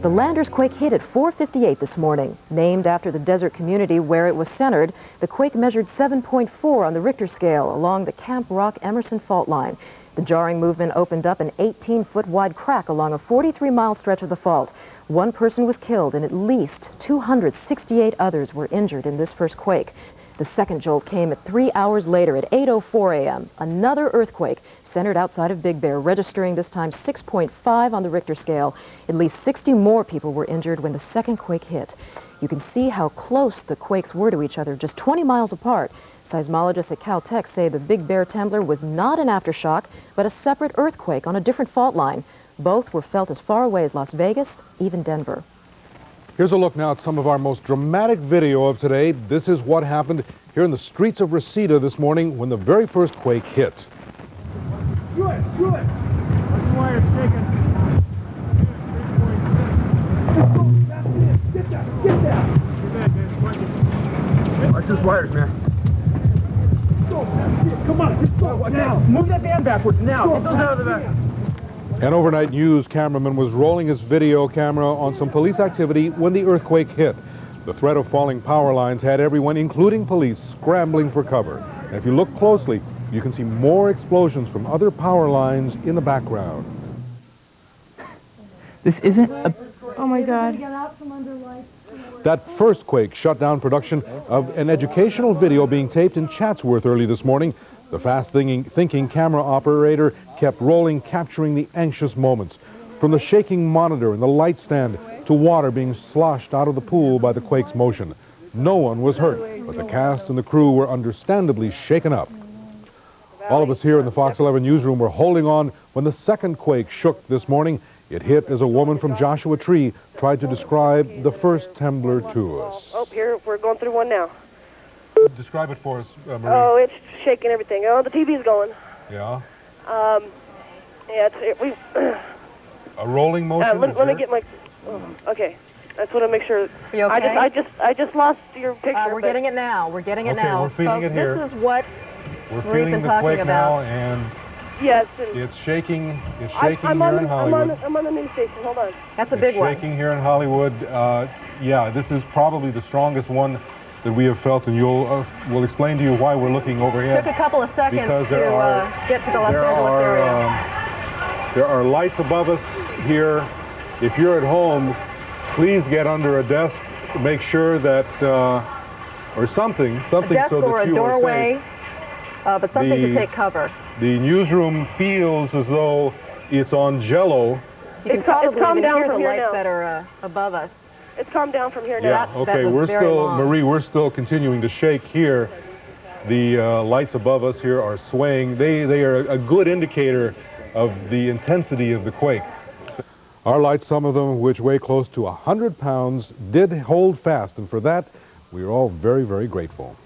The Landers quake hit at 4:58 this morning. Named after the desert community where it was centered, the quake measured 7.4 on the Richter scale along the Camp Rock-Emerson fault line. The jarring movement opened up an 18-foot wide crack along a 43-mile stretch of the fault. One person was killed and at least 268 others were injured in this first quake. The second jolt came at 3 hours later at 8:04 a.m. Another earthquake centered outside of Big Bear, registering this time 6.5 on the Richter scale. At least 60 more people were injured when the second quake hit. You can see how close the quakes were to each other, just 20 miles apart. Seismologists at Caltech say the Big Bear trembler was not an aftershock, but a separate earthquake on a different fault line. Both were felt as far away as Las Vegas, even Denver. Here's a look now at some of our most dramatic video of today. This is what happened here in the streets of Reseda this morning when the very first quake hit. Do it! Do it! Watch the wire shaking. That's it! Get that! Get that! Watch those wires, man. Go! That's it! Come on! Let's go! Now! Move that van backwards now! Get those out of the back! An overnight news cameraman was rolling his video camera on some police activity when the earthquake hit. The threat of falling power lines had everyone, including police, scrambling for cover. And if you look closely, you can see more explosions from other power lines in the background. This isn't a... Oh my God. That first quake shut down production of an educational video being taped in Chatsworth early this morning. The fast-thinking camera operator kept rolling, capturing the anxious moments. From the shaking monitor and the light stand to water being sloshed out of the pool by the quake's motion. No one was hurt, but the cast and the crew were understandably shaken up. All of us here in the Fox 11 newsroom were holding on when the second quake shook this morning. It hit as a woman from Joshua Tree tried to describe the first trembler to us. Oh, here, we're going through one now. Describe it for us, Marie. Oh, it's shaking everything. Oh, the TV's going. Yeah? Yeah, we... A rolling motion? Let me get my... Oh, okay. I just want to make sure... Are you okay? I just lost your picture. We're getting it now. We're getting it now. We're feeling it here. This is what we're Marie's feeling been the talking quake about. now, and yes, it's shaking. It's I'm shaking here in Hollywood. I'm on the news station. Hold on. That's a big one. Shaking here in Hollywood. Yeah, this is probably the strongest one that we have felt, and we'll explain to you why we're looking overhead. Took a couple of seconds because to get to the Los Angeles area. There are lights above us here. If you're at home, please get under a desk. Make sure that, or something A desk so that or a you doorway, are safe. but something to take cover. The newsroom feels as though it's on jello. You can probably calmed down hear the from here lights now. that are above us. It's calmed down from here Yeah, now. okay, we're still, Marie, we're still continuing to shake here. The lights above us here are swaying. They are a good indicator of the intensity of the quake. Our lights, some of them which weigh close to 100 pounds, did hold fast, and for that, we are all very, very grateful.